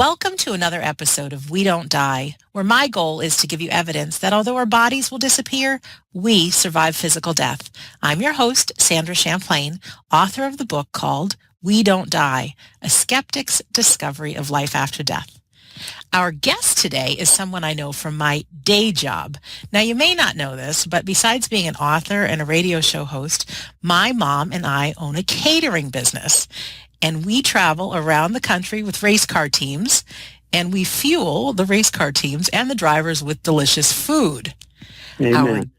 Welcome to another episode of We Don't Die, where my goal is to give you evidence that although our bodies will disappear, we survive physical death. I'm your host, Sandra Champlain, author of the book called We Don't Die, A Skeptic's Discovery of Life After Death. Our guest today is someone I know from my day job. Now, you may not know this, but besides being an author and a radio show host, my mom and I own a catering business. And we travel around the country with race car teams, and we fuel the race car teams and the drivers with delicious food. Amen.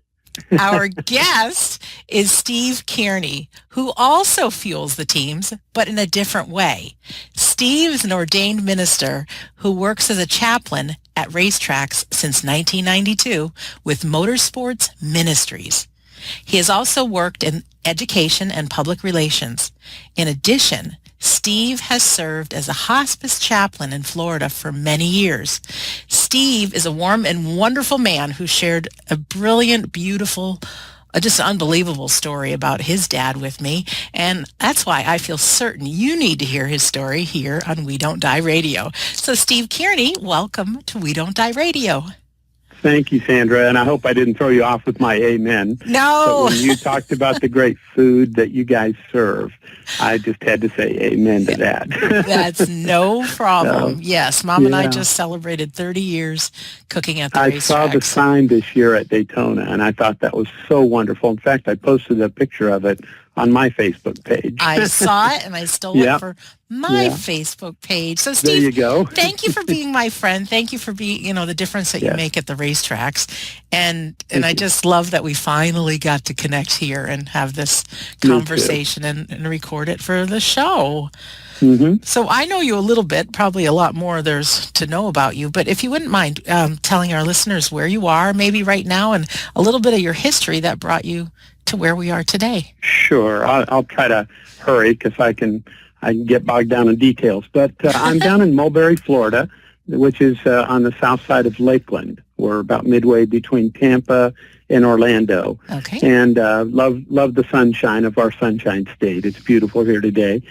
Our guest is Steve Kearney, who also fuels the teams, but in a different way. Steve is an ordained minister who works as a chaplain at racetracks since 1992 with Motorsports Ministries. He has also worked in education and public relations. In addition, Steve has served as a hospice chaplain in Florida for many years. Steve is a warm and wonderful man who shared a brilliant, beautiful, just unbelievable story about his dad with me. And that's why I feel certain you need to hear his story here on We Don't Die Radio. So Steve Kearney, welcome to We Don't Die Radio. Thank you, Sandra, and I hope I didn't throw you off with my amen. No. But when you talked about the great food that you guys serve, I just had to say amen to that. That's no problem. Yes, Mom and I Yeah. just celebrated 30 years cooking at the I racetracks. saw the sign this year at Daytona, and I thought that was so wonderful. In fact, I posted a picture of it on my Facebook page. I saw it, and I stole it for my Facebook page. So, Steve, there you go. Thank you for being my friend. Thank you for being, the difference that you make at the racetracks. And I just love that we finally got to connect here and have this conversation and record it for the show. Mm-hmm. So I know you a little bit, probably a lot more there's to know about you, but if you wouldn't mind telling our listeners where you are, maybe right now, and a little bit of your history that brought you to where we are today. Sure. I'll try to hurry because I can get bogged down in details. But I'm down in Mulberry, Florida, which is on the south side of Lakeland. We're about midway between Tampa and Orlando. Okay. And love the sunshine of our Sunshine State. It's beautiful here today.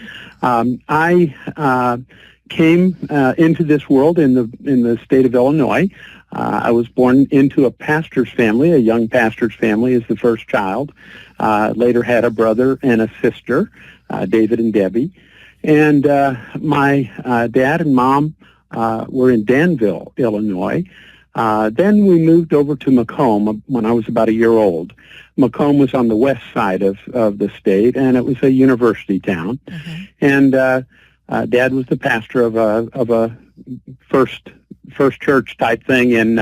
I came into this world in the state of Illinois. I was born into a pastor's family, a young pastor's family as the first child. Later had a brother and a sister, David and Debbie. And my dad and mom were in Danville, Illinois. Then we moved over to Macomb when I was about a year old. Macomb was on the west side of the state, and it was a university town. Mm-hmm. And Dad was the pastor of a first church type thing in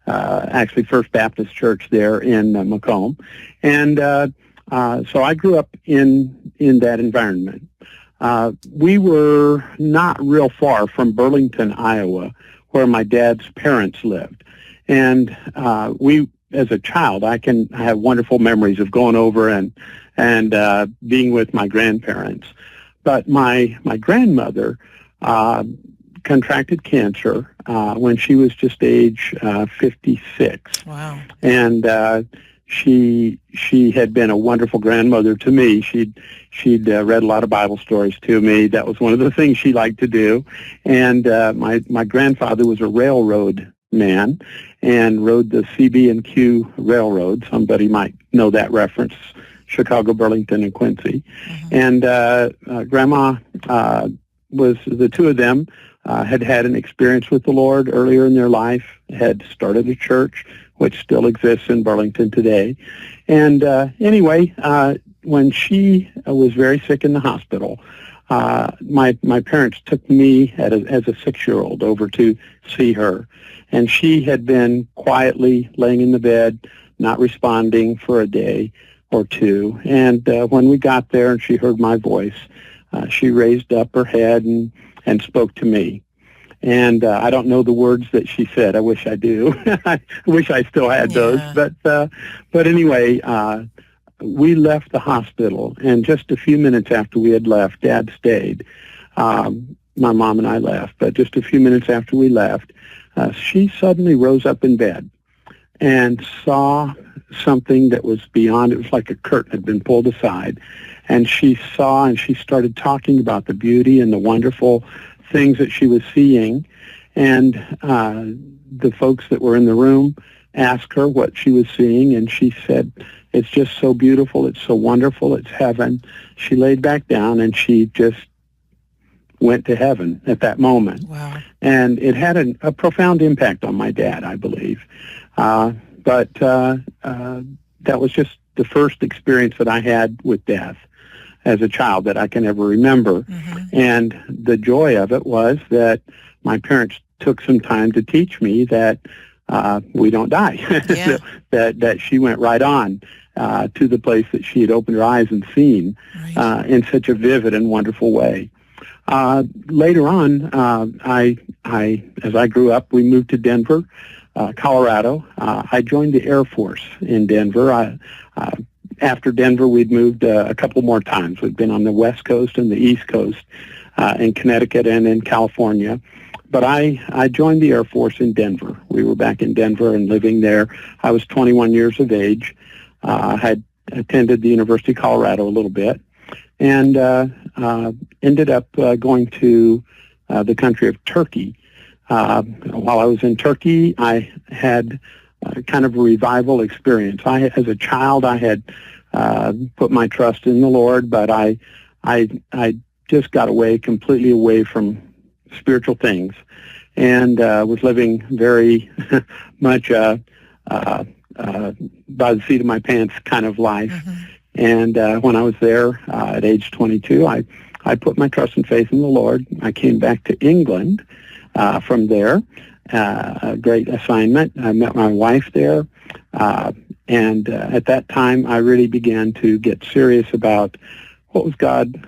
actually First Baptist Church there in Macomb. And so I grew up in that environment. We were not real far from Burlington, Iowa, where my dad's parents lived. And we, as a child, I have wonderful memories of going over and being with my grandparents. But my grandmother contracted cancer when she was just age 56. Wow. And she had been a wonderful grandmother to me. She'd read a lot of Bible stories to me. That was one of the things she liked to do. And my grandfather was a railroad man and rode the CB&Q Railroad. Somebody might know that reference, Chicago, Burlington, and Quincy. Mm-hmm. And Grandma was, the two of them had an experience with the Lord earlier in their life, had started a church, which still exists in Burlington today. And anyway, when she was very sick in the hospital, my parents took me as a 6-year-old over to see her. And she had been quietly laying in the bed, not responding for a day or two. And when we got there and she heard my voice, she raised up her head and spoke to me. And I don't know the words that she said. I wish I do. I wish I still had those. But anyway, we left the hospital, and just a few minutes after we had left, Dad stayed. My mom and I left, but just a few minutes after we left, she suddenly rose up in bed and saw something that was beyond. It was like a curtain had been pulled aside, and she saw and she started talking about the beauty and the wonderful things that she was seeing, and the folks that were in the room asked her what she was seeing, and she said, "It's just so beautiful, it's so wonderful, it's heaven." She laid back down and she just went to heaven at that moment. Wow. And it had a profound impact on my dad, I believe. But that was just the first experience that I had with death as a child that I can ever remember. And the joy of it was that my parents took some time to teach me that we don't die, Yeah. that she went right on to the place that she had opened her eyes and seen in such a vivid and wonderful way. Later on, as I grew up, we moved to Denver, Colorado. I joined the Air Force in Denver. After Denver, we'd moved a couple more times. We'd been on the West Coast and the East Coast, in Connecticut and in California. But I joined the Air Force in Denver. We were back in Denver and living there. I was 21 years of age. Had attended the University of Colorado a little bit, and ended up going to the country of Turkey. While I was in Turkey, I had kind of a revival experience. As a child, I had put my trust in the Lord, but I just got completely away from spiritual things, and was living very much by the seat of my pants kind of life. And when I was there at age 22, I put my trust and faith in the Lord. I came back to England from there, a great assignment. I met my wife there, and at that time I really began to get serious about what was God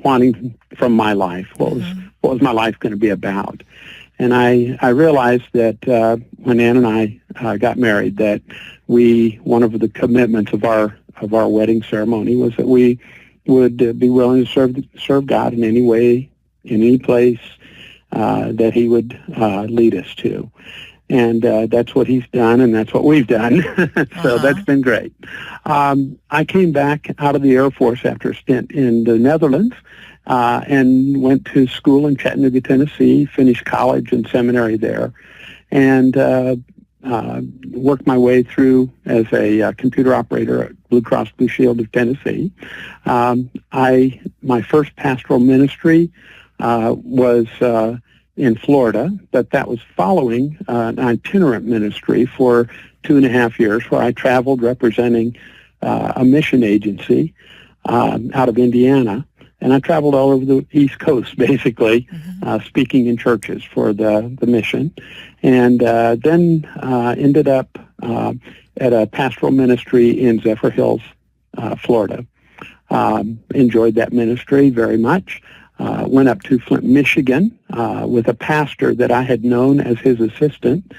wanting from my life. What was my life going to be about? And I realized that when Ann and I got married, that one of the commitments of our wedding ceremony was that we would be willing to serve God in any way, in any place that He would lead us to. And that's what He's done, and that's what we've done. So that's been great. I came back out of the Air Force after a stint in the Netherlands, and went to school in Chattanooga, Tennessee, finished college and seminary there, and worked my way through as a computer operator at Blue Cross Blue Shield of Tennessee. My first pastoral ministry was in Florida, but that was following an itinerant ministry for 2.5 years, where I traveled representing a mission agency out of Indiana. And I traveled all over the East Coast, basically, speaking in churches for the mission. And then ended up at a pastoral ministry in Zephyr Hills, Florida. Enjoyed that ministry very much. Went up to Flint, Michigan, with a pastor that I had known as his assistant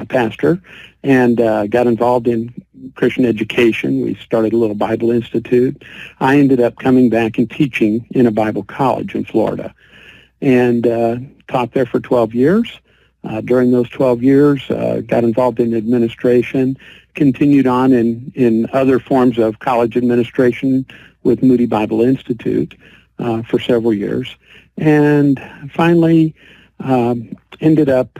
pastor, and got involved in Christian education. We started a little Bible Institute. I ended up coming back and teaching in a Bible college in Florida, and taught there for 12 years. During those 12 years, got involved in administration, continued on in other forms of college administration with Moody Bible Institute for several years, and finally ended up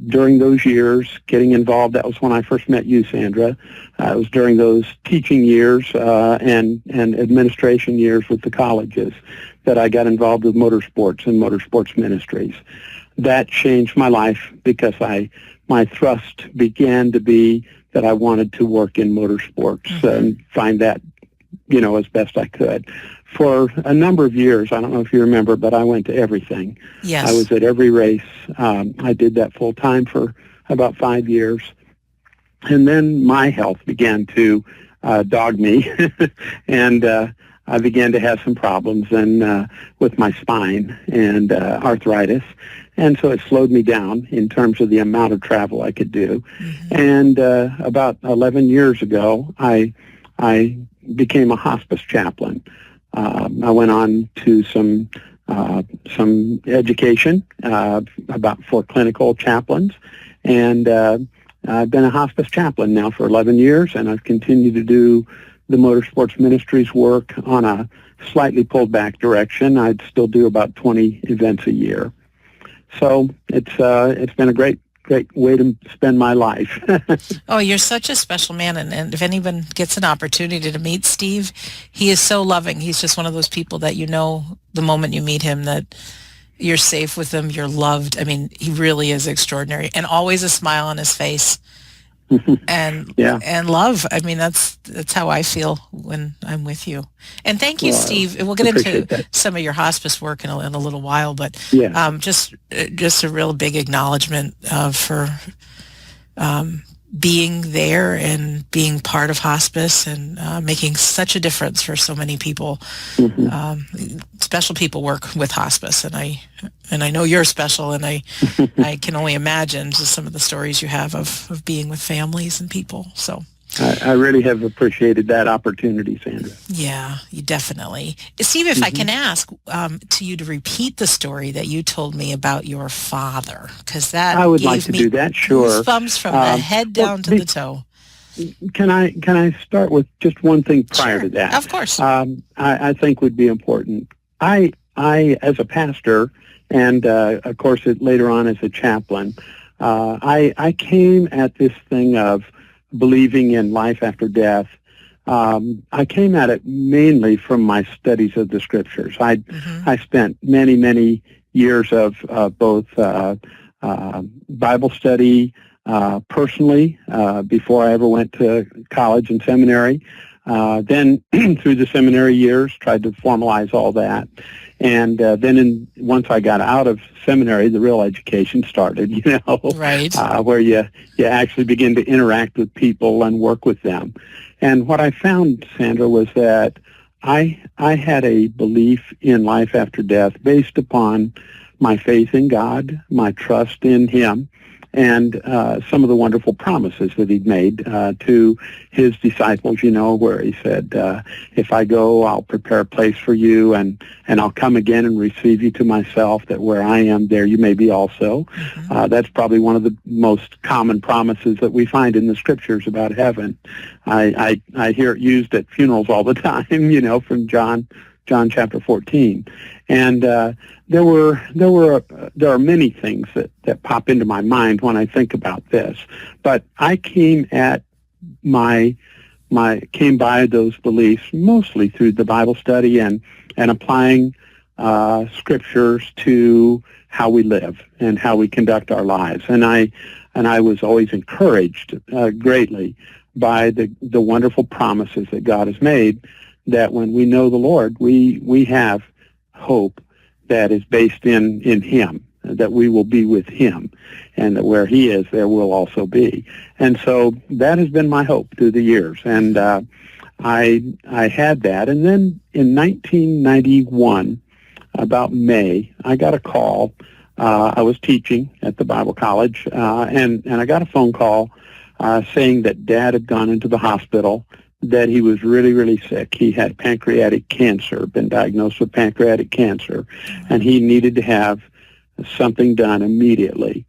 during those years getting involved. That was when I first met you, Sandra. It was during those teaching years and administration years with the colleges that I got involved with motorsports and motorsports ministries. That changed my life because my thrust began to be that I wanted to work in motorsports and find that, as best I could. For a number of years, I don't know if you remember, but I went to everything. Yes. I was at every race. I did that full time for about 5 years. And then my health began to dog me, and I began to have some problems with my spine and arthritis. And so it slowed me down in terms of the amount of travel I could do. And about 11 years ago, I became a hospice chaplain. I went on to some education for clinical chaplains, and I've been a hospice chaplain now for 11 years, and I've continued to do the Motorsports Ministries work on a slightly pulled back direction. I'd still do about 20 events a year. So it's been a great way to spend my life. Oh, you're such a special man, and if anyone gets an opportunity to meet Steve, he is so loving. He's just one of those people that you know the moment you meet him that you're safe with him, you're loved. I mean, he really is extraordinary, and always a smile on his face. And Yeah. and love. I mean, that's how I feel when I'm with you. And thank you, Well, Steve. And we'll get into appreciate that. some of your hospice work in a little while, but Yeah. just a real big acknowledgement for being there and being part of hospice and making such a difference for so many people. Special people work with hospice, and I know you're special, and I can only imagine just some of the stories you have of being with families and people. So I really have appreciated that opportunity, Sandra. yeah, you definitely. Steve, if I can ask to you to repeat the story that you told me about your father, because that I would gave like to me do that. Sure. goosebumps from the head down to the toe. Can I start with just one thing prior to that? Of course. I think would be important. I as a pastor, and of course later on as a chaplain, I came at this thing of believing in life after death. I came at it mainly from my studies of the Scriptures. I spent many years of both Bible study personally before I ever went to college and seminary. Then through the seminary years, tried to formalize all that. And then once I got out of seminary, the real education started, Right. Where you actually begin to interact with people and work with them. And what I found, Sandra, was that I had a belief in life after death based upon my faith in God, my trust in Him, and some of the wonderful promises that He'd made to His disciples, where He said, if I go, I'll prepare a place for you, and I'll come again and receive you to myself, that where I am, there you may be also. That's probably one of the most common promises that we find in the Scriptures about heaven. I hear it used at funerals all the time, from John chapter 14. And there are many things that pop into my mind when I think about this. But I came at came by those beliefs mostly through the Bible study and applying Scriptures to how we live and how we conduct our lives. And I was always encouraged greatly by the wonderful promises that God has made, that when we know the Lord, we have hope that is based in Him, that we will be with Him, and that where He is, there will also be. And so that has been my hope through the years. And I had that. And then in 1991, about May, I got a call. I was teaching at the Bible college, and I got a phone call saying that Dad had gone into the hospital, that he was really, really sick. He had pancreatic cancer, been diagnosed with pancreatic cancer, and he needed to have something done immediately.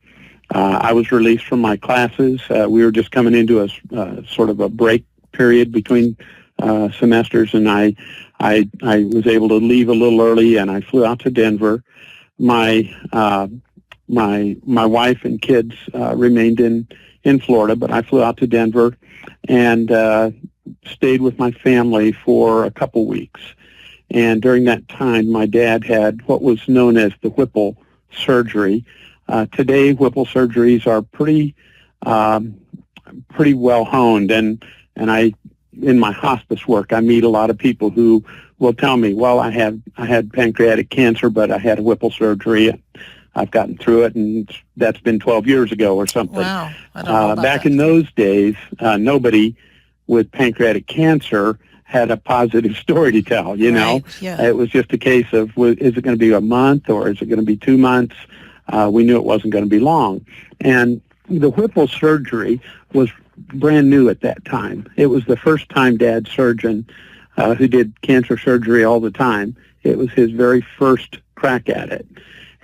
I was released from my classes. We were just coming into a sort of a break period between semesters, and I was able to leave a little early, and I flew out to Denver. My wife and kids remained in Florida, but I flew out to Denver and stayed with my family for a couple weeks. And during that time, my dad had what was known as the Whipple surgery. Today, Whipple surgeries are pretty well honed, and I, in my hospice work, I meet a lot of people who will tell me, well, I had pancreatic cancer, but I had a Whipple surgery. I've gotten through it, and that's been 12 years ago or something. Wow. I don't know about back that. in those days, nobody with pancreatic cancer had a positive story to tell, Right, yeah. It was just a case of, is it going to be a month or is it going to be 2 months? We knew it wasn't going to be long. And the Whipple surgery was brand new at that time. It was the first time Dad's surgeon, who did cancer surgery all the time, it was his very first crack at it.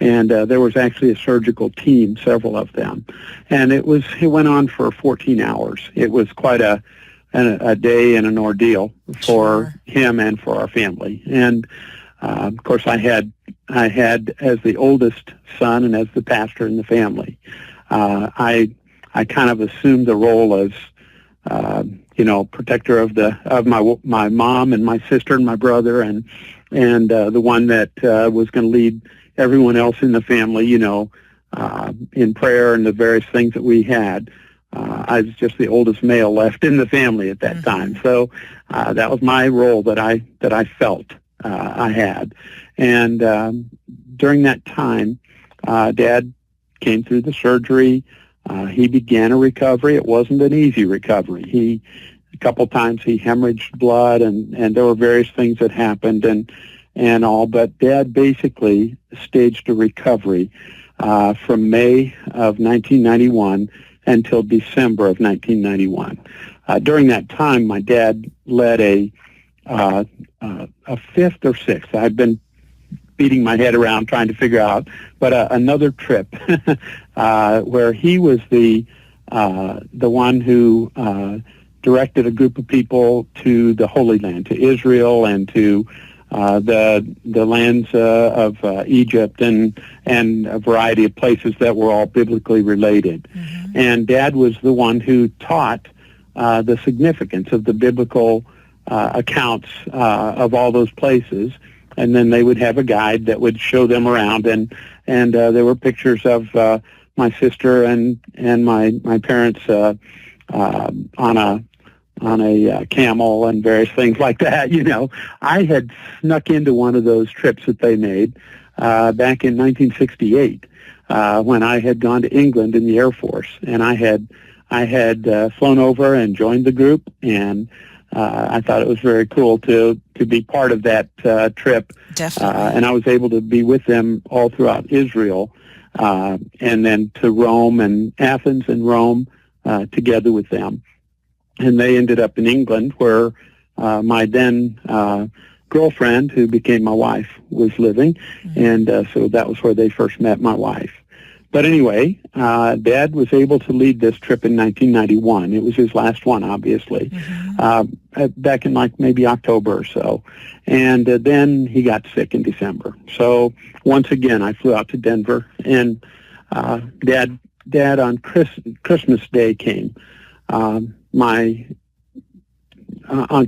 And there was actually a surgical team, several of them. And it went on for 14 hours. It was quite a day and an ordeal for Sure. him and for our family. And of course, I had as the oldest son and as the pastor in the family, I kind of assumed the role as protector of my mom and my sister and my brother, and the one that was going to lead everyone else in the family, in prayer and the various things that we had. I was just the oldest male left in the family at that time, so that was my role that I felt I had. And during that time, Dad came through the surgery. He began a recovery. It wasn't an easy recovery. A couple times he hemorrhaged blood, and there were various things that happened and all. But Dad basically staged a recovery from May of 1991 until December of 1991. During that time, my dad led a fifth or sixth. I've been beating my head around trying to figure out, but another trip where he was the one who directed a group of people to the Holy Land, to Israel, and to the lands of Egypt and a variety of places that were all biblically related. And Dad was the one who taught the significance of the biblical accounts of all those places. And then they would have a guide that would show them around, and there were pictures of my sister and my parents on a camel and various things like that. I had snuck into one of those trips that they made back in 1968 when I had gone to England in the Air Force, and I had flown over and joined the group, and I thought it was very cool to be part of that trip. Definitely. And I was able to be with them all throughout Israel, and then to Rome and Athens and Rome together with them. And they ended up in England, where my then girlfriend, who became my wife, was living. And so that was where they first met my wife. But anyway, Dad was able to lead this trip in 1991. It was his last one, obviously, back in maybe October or so. And then he got sick in December. So once again, I flew out to Denver, and Dad on Christmas Day came. On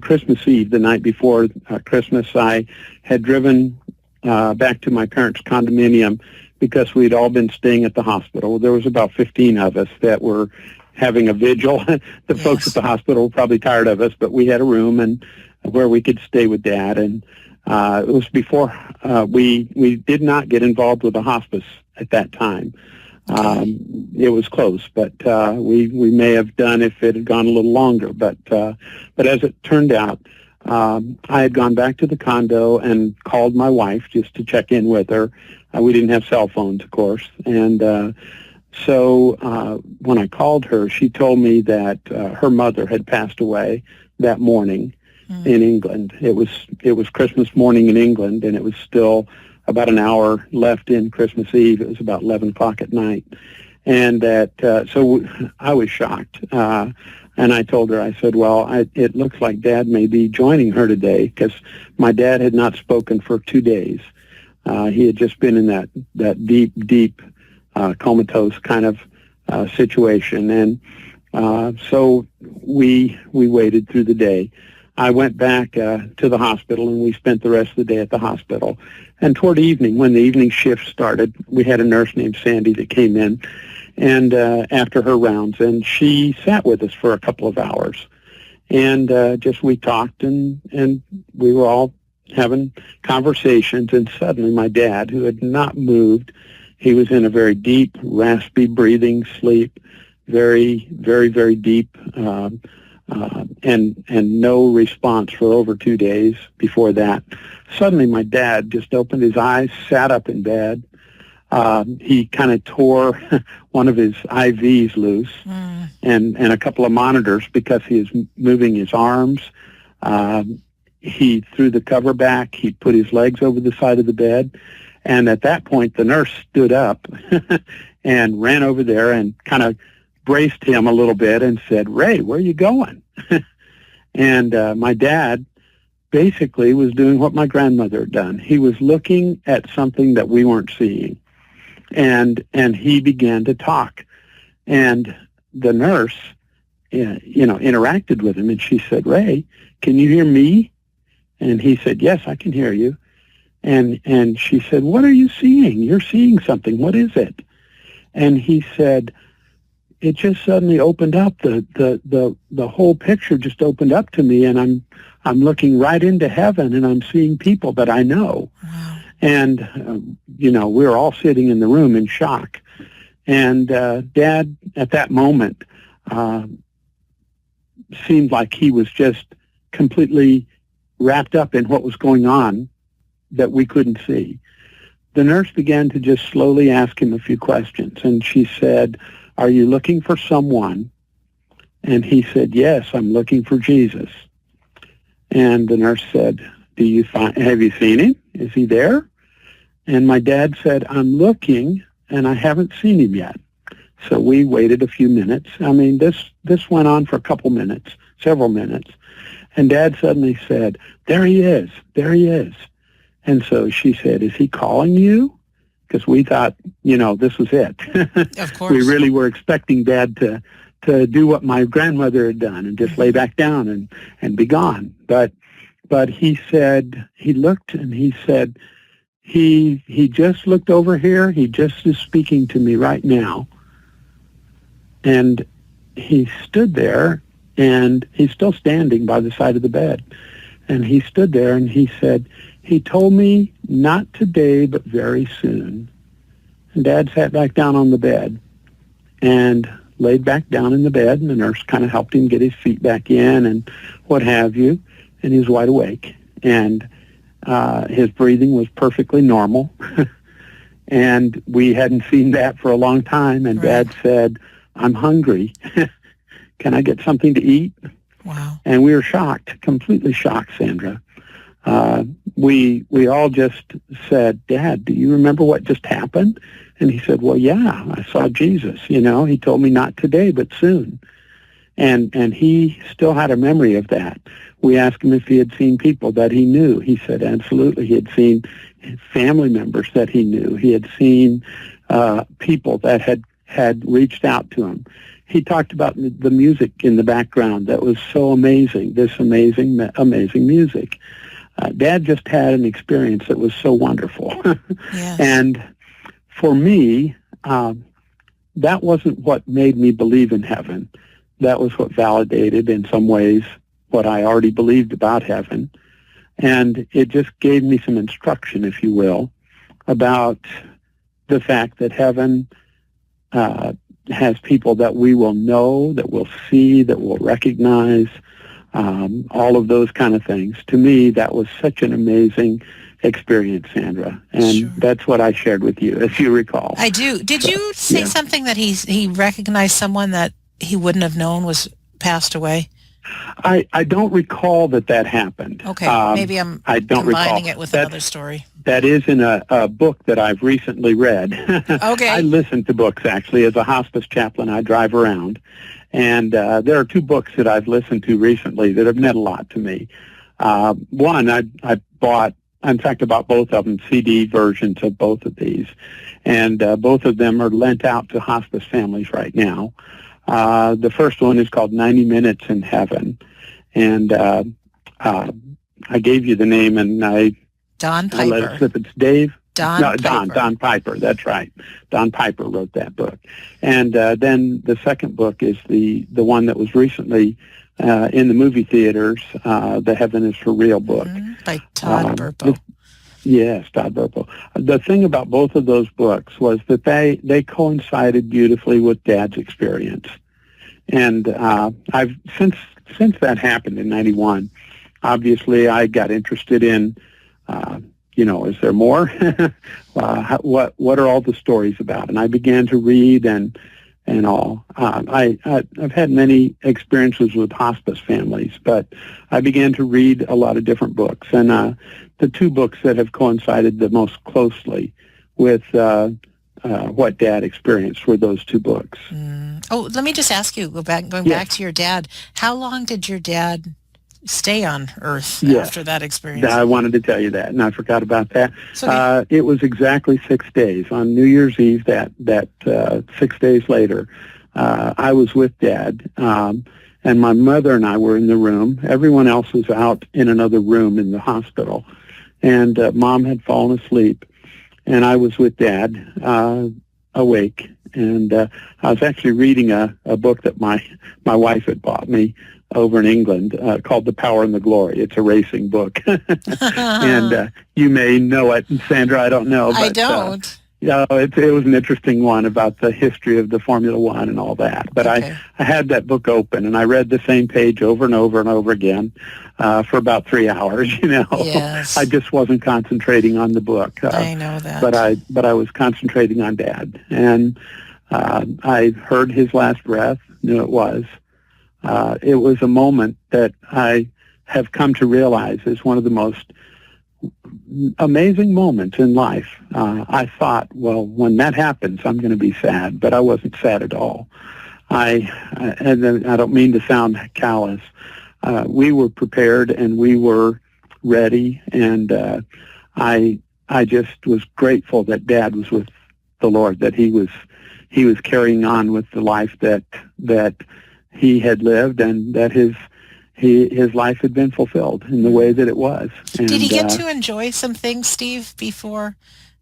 Christmas Eve, the night before Christmas, I had driven back to my parents' condominium because we'd all been staying at the hospital. There was about 15 of us that were having a vigil. The folks at the hospital were probably tired of us, but we had a room and where we could stay with Dad. And it was before we did not get involved with the hospice at that time. It was close, but we may have done if it had gone a little longer. But as it turned out, I had gone back to the condo and called my wife just to check in with her. We didn't have cell phones, of course. And so when I called her, she told me that her mother had passed away that morning in England. It was Christmas morning in England, and it was still about an hour left in Christmas Eve. It was about 11 o'clock at night. And so I was shocked. And I told her, I said, well, it looks like Dad may be joining her today, because my dad had not spoken for 2 days. He had just been in that deep comatose kind of situation. And so we waited through the day. I went back to the hospital, and we spent the rest of the day at the hospital. And toward evening, when the evening shift started, we had a nurse named Sandy that came in, and after her rounds, and she sat with us for a couple of hours. And just we talked, and we were all having conversations, and suddenly my dad, who had not moved, he was in a very deep, raspy breathing sleep, very, very, very deep, and no response for over 2 days before that. Suddenly my dad just opened his eyes, sat up in bed. He kind of tore one of his IVs loose and a couple of monitors because he was moving his arms. He threw the cover back. He put his legs over the side of the bed. And at that point, the nurse stood up and ran over there and kind of braced him a little bit and said, "Ray, where are you going?" And my dad basically was doing what my grandmother had done. He was looking at something that we weren't seeing, and he began to talk. And the nurse, interacted with him, and she said, "Ray, can you hear me?" And he said, "Yes, I can hear you." And she said, "What are you seeing? You're seeing something. What is it?" And he said, "It just suddenly opened up. The whole picture just opened up to me, and I'm looking right into heaven, and I'm seeing people that I know." Wow. And we were all sitting in the room in shock. And Dad, at that moment, seemed like he was just completely wrapped up in what was going on that we couldn't see. The nurse began to just slowly ask him a few questions, and she said, "Are you looking for someone?" And he said, "Yes, I'm looking for Jesus." And the nurse said, "Have you seen him? Is he there?" And my dad said, "I'm looking, and I haven't seen him yet." So we waited a few minutes. I mean, this went on for a couple minutes, several minutes. And Dad suddenly said, "There he is. There he is." And so she said, "Is he calling you?" Because we thought, this was it. Of course. We really were expecting Dad to do what my grandmother had done and just lay back down and be gone. But he said, he looked and he said, he just looked over here. He just is speaking to me right now. And he stood there, and he's still standing by the side of the bed. And he stood there, and he said, "He told me not today, but very soon." And Dad sat back down on the bed and laid back down in the bed, and the nurse kind of helped him get his feet back in and what have you. And he was wide awake. And his breathing was perfectly normal. And we hadn't seen that for a long time. And Right. Dad said, "I'm hungry. Can I get something to eat?" Wow. And we were shocked, completely shocked, Sandra. We all just said, "Dad, do you remember what just happened?" And he said, "Well, yeah, I saw Jesus. He told me not today, but soon." And he still had a memory of that. We asked him if he had seen people that he knew. He said absolutely. He had seen family members that he knew. He had seen people that had reached out to him. He talked about the music in the background that was so amazing, this amazing music. Dad just had an experience that was so wonderful. Yes. And for me, that wasn't what made me believe in heaven. That was what validated, in some ways, what I already believed about heaven. And it just gave me some instruction, if you will, about the fact that heaven has people that we will know, that we'll see, that we'll recognize, all of those kind of things. To me, that was such an amazing experience, Sandra. And Sure. that's what I shared with you, if you recall. I do. Did you say yeah. something that he recognized someone that he wouldn't have known was passed away? I don't recall that happened. Okay, maybe I don't combining recall. it with another story. That is in a book that I've recently read. Okay. I listen to books, actually. As a hospice chaplain, I drive around. And there are two books that I've listened to recently that have meant a lot to me. One, I bought, in fact, I bought both of them, CD versions of both of these. And both of them are lent out to hospice families right now. The first one is called 90 Minutes in Heaven. And I gave you the name, and Don I let it Piper. slip. It's Dave. Don Piper. Don Piper. That's right. Don Piper wrote that book. And then the second book is the one that was recently in the movie theaters, the Heaven is for Real book. By Todd Burpo. Yes, Todd Burpo. The thing about both of those books was that they coincided beautifully with Dad's experience. And I've since that happened in '91, obviously I got interested in, is there more? What are all the stories about? And I began to read and all. I've had many experiences with hospice families, but I began to read a lot of different books. And the two books that have coincided the most closely with what Dad experienced were those two books. Oh, let me just ask you, going back to your dad. How long did your dad stay on Earth Yes. after that experience. I wanted to tell you that, and I forgot about that. Okay. It was exactly 6 days. On New Year's Eve, that 6 days later, I was with Dad, and my mother and I were in the room. Everyone else was out in another room in the hospital, and Mom had fallen asleep, and I was with Dad, awake, and I was actually reading a book that my wife had bought me over in England, called The Power and the Glory. It's a racing book. And you may know it, Sandra, I don't know. But, I don't. It was an interesting one about the history of the Formula One and all that. But Okay. I had that book open, and I read the same page over and over and over again for about 3 hours, Yes. I just wasn't concentrating on the book. I know that. But I was concentrating on Dad. And I heard his last breath, knew it was. It was a moment that I have come to realize is one of the most amazing moments in life. I thought, well, when that happens, I'm going to be sad, but I wasn't sad at all. And I don't mean to sound callous. We were prepared and we were ready, and I just was grateful that Dad was with the Lord, that he was carrying on with the life that he had lived, and that his life had been fulfilled in the way that it was. And, did he get to enjoy some things, Steve, before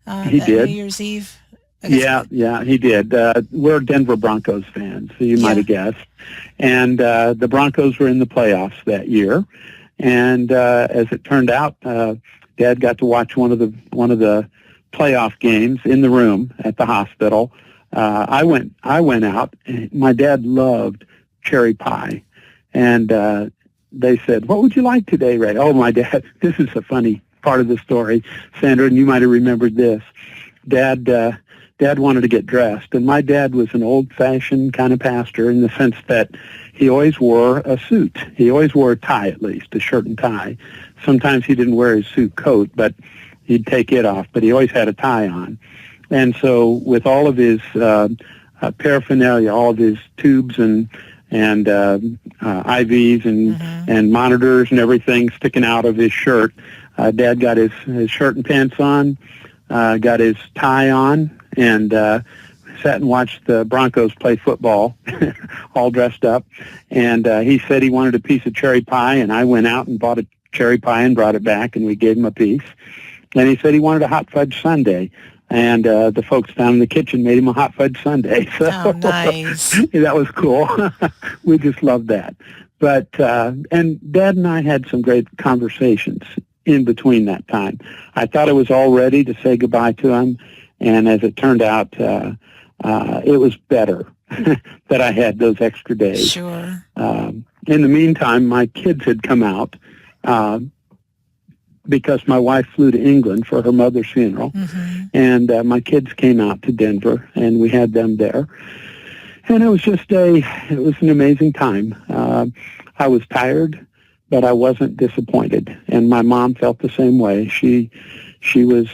he that did. New Year's Eve? Yeah, he did. We're Denver Broncos fans, so you might have guessed. And the Broncos were in the playoffs that year. And as it turned out, Dad got to watch one of the playoff games in the room at the hospital. I went out. My dad loved cherry pie, and they said, "What would you like today, Ray?" Oh, my dad! This is a funny part of the story, Sandra, and you might have remembered this. Dad wanted to get dressed, and my dad was an old-fashioned kind of pastor in the sense that he always wore a suit. He always wore a tie, at least, a shirt and tie. Sometimes he didn't wear his suit coat, but he'd take it off, but he always had a tie on. And so with all of his paraphernalia, all of his tubes and IVs and monitors and everything sticking out of his shirt, Dad got his shirt and pants on, got his tie on, and sat and watched the Broncos play football, all dressed up. And he said he wanted a piece of cherry pie, and I went out and bought a cherry pie and brought it back, and we gave him a piece. And he said he wanted a hot fudge sundae. And the folks down in the kitchen made him a hot fudge sundae. So oh, nice. that was cool. We just loved that. But and Dad and I had some great conversations in between that time. I thought I was all ready to say goodbye to him, and as it turned out, it was better that I had those extra days. Sure. In the meantime, my kids had come out because my wife flew to England for her mother's funeral, and my kids came out to Denver, and we had them there. And it was just it was an amazing time. I was tired, but I wasn't disappointed, and my mom felt the same way. She was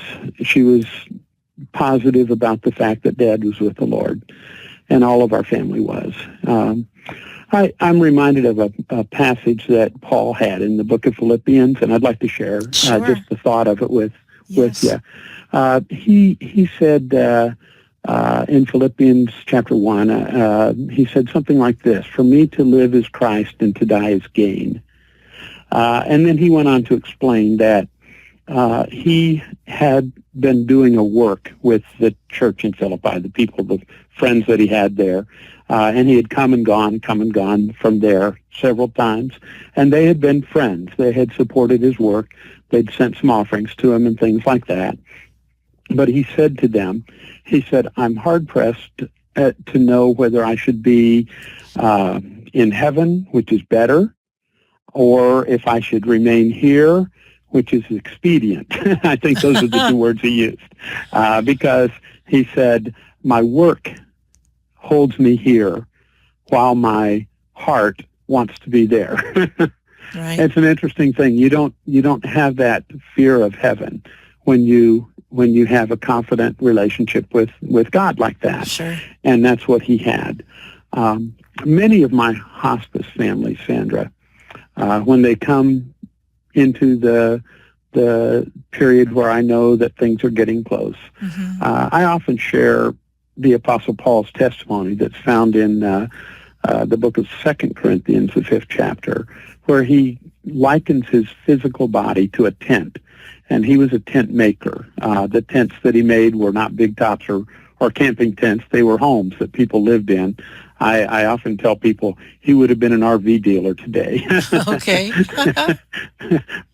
positive about the fact that Dad was with the Lord, and all of our family was. I'm reminded of a passage that Paul had in the book of Philippians, and I'd like to share just the thought of it with you. He said in Philippians chapter 1, he said something like this: "For me to live is Christ, and to die is gain." And then he went on to explain that he had been doing a work with the church in Philippi, the people, the friends that he had there, and he had come and gone from there several times, and they had been friends. They had supported his work. They'd sent some offerings to him and things like that. But he said to them, he said, "I'm hard-pressed to know whether I should be in heaven, which is better, or if I should remain here, which is expedient." I think those are the two words he used. Because he said, "My work holds me here while my heart wants to be there." Right. It's an interesting thing. You don't have that fear of heaven when you have a confident relationship with God like that. Sure. And that's what he had. Many of my hospice families, Sandra, when they come into the period where I know that things are getting close. I often share the Apostle Paul's testimony that's found in the book of 2 Corinthians, the 5th chapter, where he likens his physical body to a tent. And he was a tent maker. The tents that he made were not big tops or camping tents. They were homes that people lived in. I often tell people he would have been an RV dealer today. Okay.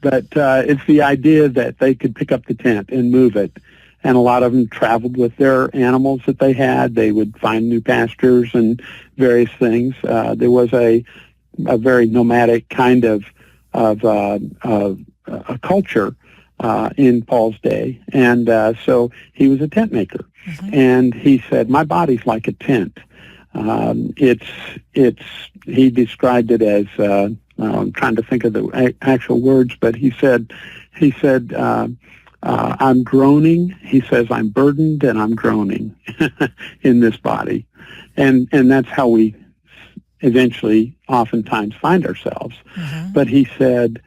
But it's the idea that they could pick up the tent and move it. And a lot of them traveled with their animals that they had. They would find new pastures and various things. There was a very nomadic kind of a culture in Paul's day. And so he was a tent maker. And he said, my body's like a tent. He described it as, I'm trying to think of the actual words, but he said, I'm groaning. He says, I'm burdened and I'm groaning in this body. And that's how we eventually oftentimes find ourselves. But he said,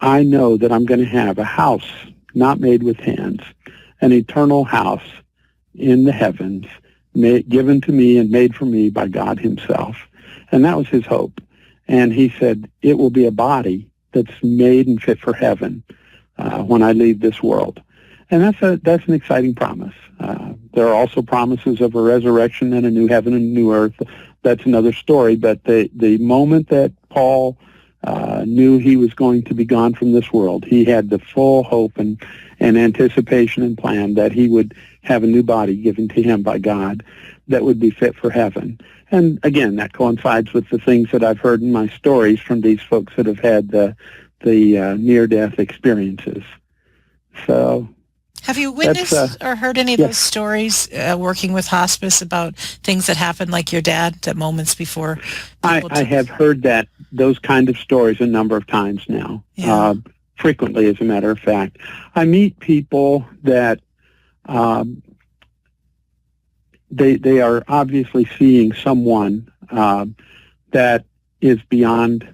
I know that I'm going to have a house not made with hands, an eternal house in the heavens, given to me and made for me by God himself. And that was his hope. And he said, it will be a body that's made and fit for heaven when I leave this world. And that's an exciting promise. There are also promises of a resurrection and a new heaven and a new earth. That's another story. But the moment that Paul knew he was going to be gone from this world, he had the full hope and anticipation and plan that he would have a new body given to him by God that would be fit for heaven. And again, that coincides with the things that I've heard in my stories from these folks that have had the near-death experiences. So, have you witnessed or heard any of those stories working with hospice about things that happened like your dad at moments before? I have heard those kind of stories a number of times now, frequently as a matter of fact. I meet people that they are obviously seeing someone that is beyond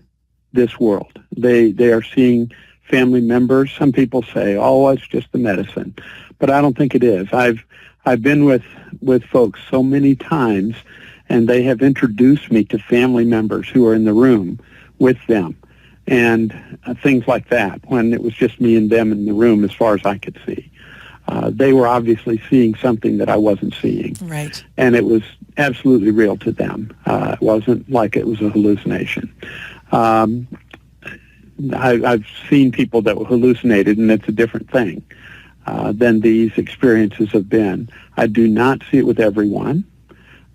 this world. They are seeing family members. Some people say, oh, it's just the medicine. But I don't think it is. I've been with folks so many times, and they have introduced me to family members who are in the room with them, and things like that, when it was just me and them in the room as far as I could see. They were obviously seeing something that I wasn't seeing. Right. And it was absolutely real to them. It wasn't like it was a hallucination. I've seen people that were hallucinated, and it's a different thing than these experiences have been. I do not see it with everyone,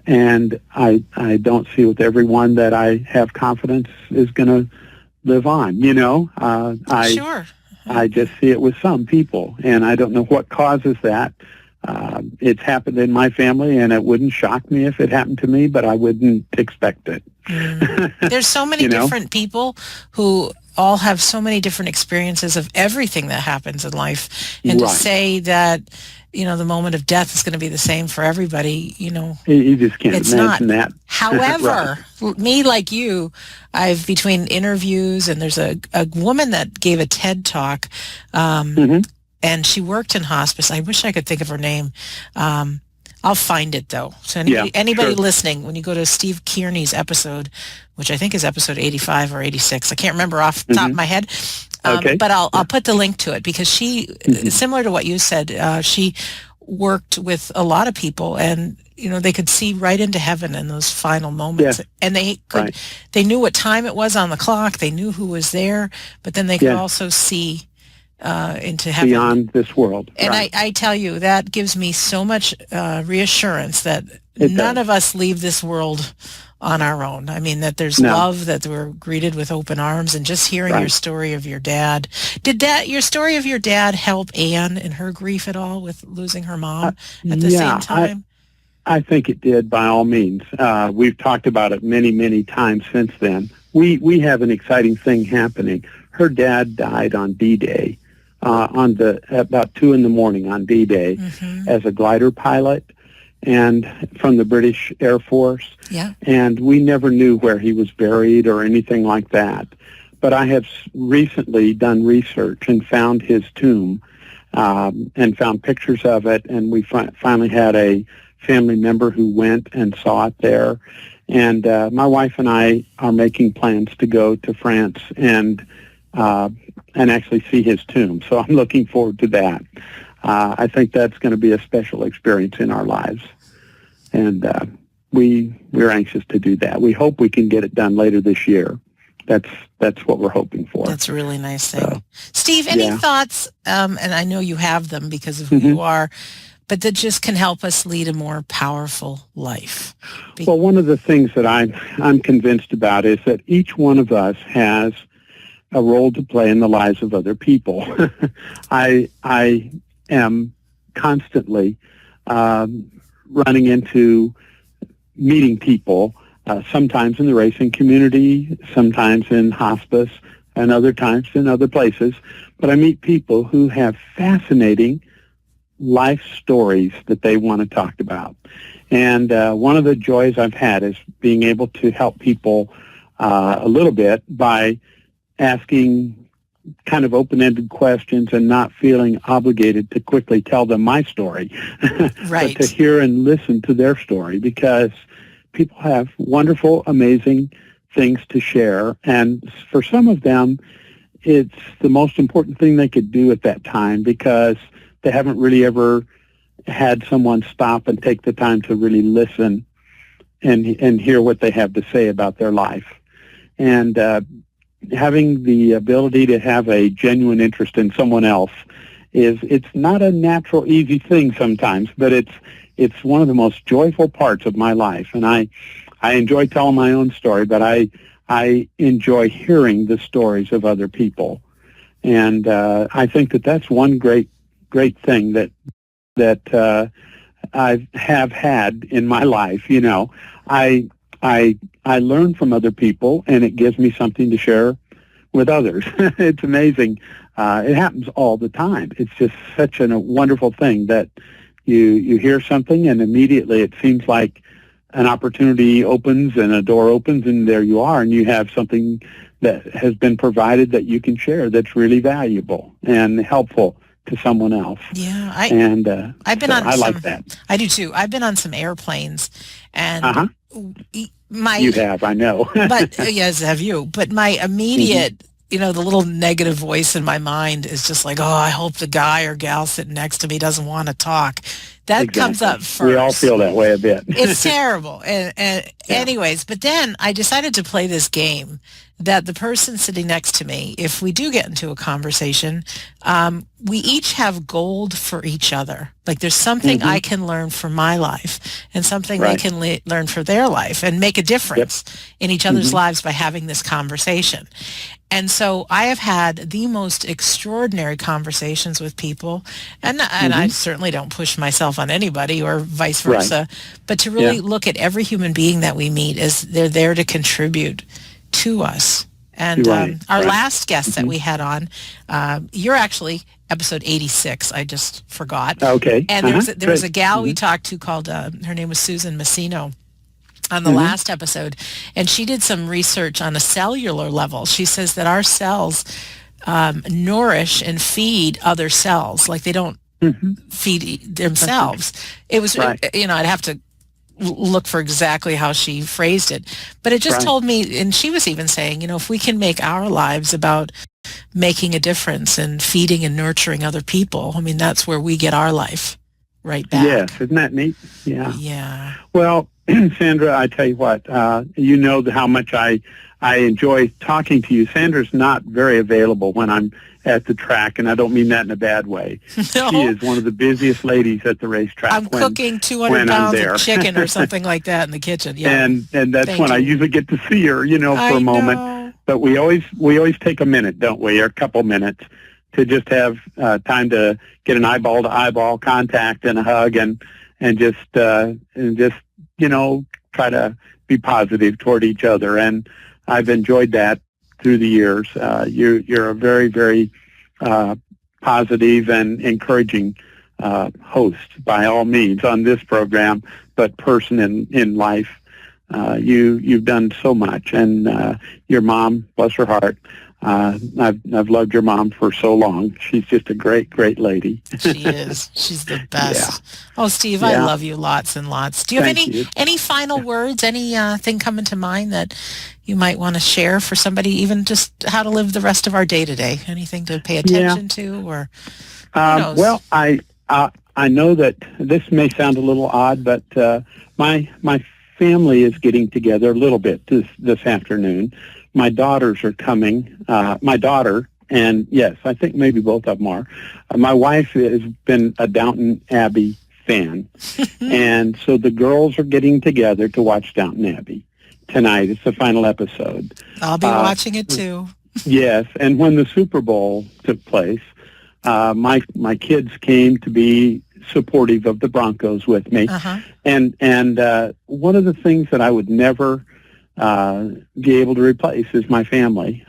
and I don't see it with everyone that I have confidence is going to live on. Sure. I just see it with some people, and I don't know what causes that. It's happened in my family, and it wouldn't shock me if it happened to me, but I wouldn't expect it. There's so many different people who all have so many different experiences of everything that happens in life. And to say that, the moment of death is going to be the same for everybody, You just can't imagine that. However, me like you, I've between interviews, and there's a woman that gave a TED Talk, and she worked in hospice. I wish I could think of her name. I'll find it, though. So anybody listening, when you go to Steve Kearney's episode, which I think is episode 85 or 86, I can't remember off the top of my head, but I'll put the link to it, because she, similar to what you said, she worked with a lot of people, and they could see right into heaven in those final moments, and they knew what time it was on the clock, they knew who was there, but then they could also see into heaven beyond this world. And I tell you, that gives me so much reassurance that none of us leave this world on our own. I mean, that there's love, that we're greeted with open arms, and just hearing your story of your dad. Did your story of your dad help Anne in her grief at all with losing her mom at the same time? I think it did, by all means. We've talked about it many, many times since then. We have an exciting thing happening. Her dad died on D-Day. About 2 a.m. on D-Day as a glider pilot, and from the British Air Force. Yeah. And we never knew where he was buried or anything like that. But I have recently done research and found his tomb and found pictures of it, and we finally had a family member who went and saw it there. And my wife and I are making plans to go to France and actually see his tomb. So I'm looking forward to that. I think that's going to be a special experience in our lives. And we're anxious to do that. We hope we can get it done later this year. That's what we're hoping for. That's a really nice thing. Steve, any thoughts, and I know you have them because of who you are, but that just can help us lead a more powerful life? Well, one of the things that I'm convinced about is that each one of us has a role to play in the lives of other people. I am constantly running into meeting people, sometimes in the racing community, sometimes in hospice, and other times in other places. But I meet people who have fascinating life stories that they want to talk about. And one of the joys I've had is being able to help people a little bit by asking kind of open-ended questions and not feeling obligated to quickly tell them my story, right. but to hear and listen to their story, because people have wonderful, amazing things to share. And for some of them, it's the most important thing they could do at that time, because they haven't really ever had someone stop and take the time to really listen and hear what they have to say about their life. And having the ability to have a genuine interest in someone else it's not a natural, easy thing sometimes, but it's one of the most joyful parts of my life. And I enjoy telling my own story, but I enjoy hearing the stories of other people. And I think that that's one great thing that I have had in my life. You know, I learn from other people, and it gives me something to share with others. It's amazing. It happens all the time. It's just such a wonderful thing that you hear something, and immediately it seems like an opportunity opens and a door opens, and there you are, and you have something that has been provided that you can share that's really valuable and helpful to someone else. Yeah, I've been on. I like that. I do too. I've been on some airplanes, and you have, I know. But yes, have you? But my immediate, the little negative voice in my mind is just like, oh, I hope the guy or gal sitting next to me doesn't want to talk. That comes up first. We all feel that way a bit. It's terrible. Anyways, but then I decided to play this game that the person sitting next to me, if we do get into a conversation, we each have gold for each other. Like there's something I can learn from my life and something they can learn for their life and make a difference in each other's lives by having this conversation. And so I have had the most extraordinary conversations with people, and I certainly don't push myself on anybody or vice versa, but to really look at every human being that we meet as they're there to contribute to us. And our last guest that we had on, you're actually episode 86, I just forgot. Okay. And there was a gal we talked to called, her name was Susan Messino, on the last episode, and she did some research on a cellular level. She says that our cells nourish and feed other cells, like they don't feed themselves. It was, I'd have to look for exactly how she phrased it, but it just told me, and she was even saying, if we can make our lives about making a difference and feeding and nurturing other people, I mean, that's where we get our life right back. Yes, isn't that neat? Yeah. Yeah. Well, Sandra, I tell you what, you know how much I enjoy talking to you. Sandra's not very available when I'm at the track, and I don't mean that in a bad way. No. She is one of the busiest ladies at the racetrack. I'm cooking 200 pounds of chicken or something like that in the kitchen. Yeah. And that's when I usually get to see her, for a moment. But we always take a minute, don't we, or a couple minutes to just have time to get an eyeball-to-eyeball contact and a hug and just try to be positive toward each other. And I've enjoyed that through the years. You're a very, very positive and encouraging host by all means on this program, but person in life. You've done so much, and your mom, bless her heart. I've loved your mom for so long. She's just a great lady. She is. She's the best. Yeah. Oh, Steve, I love you lots and lots. Do you have any final words, any thing coming to mind that you might want to share for somebody, even just how to live the rest of our day to day? Anything to pay attention to, or who knows? Well, I know that this may sound a little odd, but my family is getting together a little bit this afternoon. My daughters are coming. My daughter, and yes, I think maybe both of them are. My wife has been a Downton Abbey fan, and so the girls are getting together to watch Downton Abbey tonight. It's the final episode. I'll be watching it too. Yes, and when the Super Bowl took place, my kids came to be supportive of the Broncos with me, and one of the things that I would never be able to replace is my family.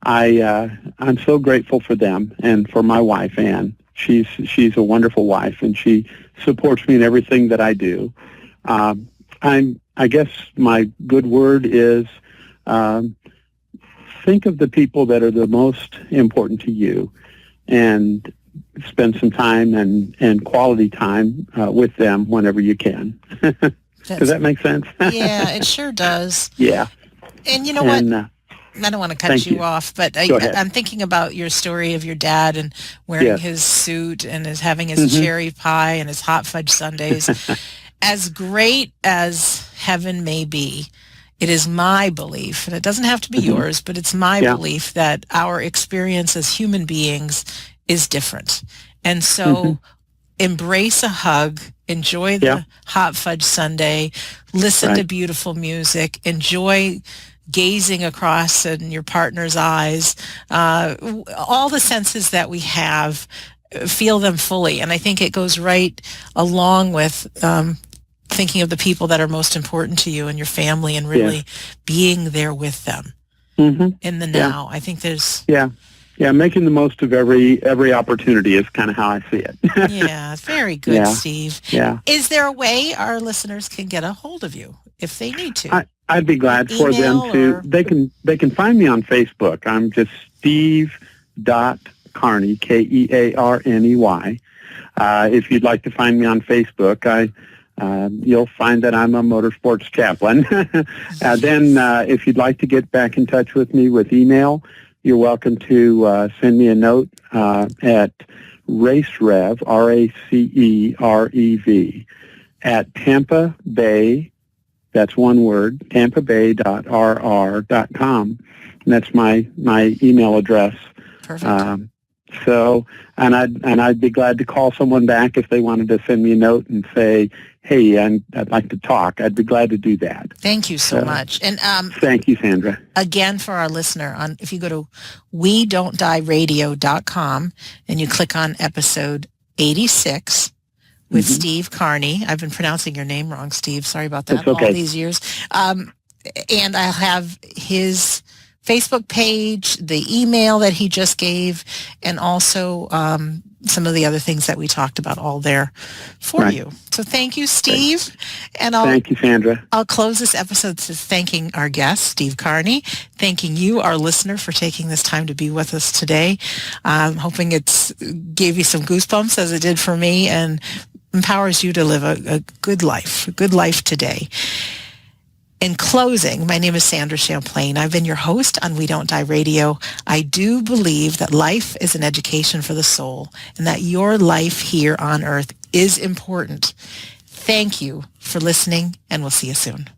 I'm so grateful for them and for my wife, Ann. She's a wonderful wife, and she supports me in everything that I do. I guess my good word is think of the people that are the most important to you, and spend some time and quality time with them whenever you can. Does that make sense? Yeah, it sure does. Yeah. And you know what? I don't want to cut you off, but I'm thinking about your story of your dad and wearing his suit and having his cherry pie and his hot fudge sundaes. As great as heaven may be, it is my belief, and it doesn't have to be yours, but it's my belief that our experience as human beings is different. And so embrace a hug, enjoy the hot fudge sundae, listen to beautiful music, enjoy gazing across in your partner's eyes, all the senses that we have, feel them fully. And I think it goes right along with thinking of the people that are most important to you and your family, and really being there with them in the now. I think there's... Yeah, making the most of every opportunity is kind of how I see it. Yeah, very good, Steve. Yeah. Is there a way our listeners can get a hold of you if they need to? I'd be glad for them to. They can find me on Facebook. I'm just Steve.Kearney, Kearney. If you'd like to find me on Facebook, you'll find that I'm a motorsports chaplain. Then if you'd like to get back in touch with me with email, you're welcome to send me a note at racerev, RACEREV, at Tampa Bay, that's one word, tampabay.rr.com. And that's my email address. Perfect. And I'd be glad to call someone back if they wanted to send me a note and say, hey, I'd like to talk. I'd be glad to do that. Thank you so much. And thank you, Sandra. Again, for our listener, if you go to WeDon'tDieRadio.com and you click on episode 86 with Steve Kearney. I've been pronouncing your name wrong, Steve. Sorry about that. All these years. And I'll have his Facebook page, the email that he just gave, and also some of the other things that we talked about all there for you. So thank you, Steve. And thank you, Sandra. I'll close this episode thanking our guest, Steve Kearney, thanking you, our listener, for taking this time to be with us today. I'm hoping it gave you some goosebumps as it did for me, and empowers you to live a good life today. In closing, my name is Sandra Champlain. I've been your host on We Don't Die Radio. I do believe that life is an education for the soul, and that your life here on earth is important. Thank you for listening, and we'll see you soon.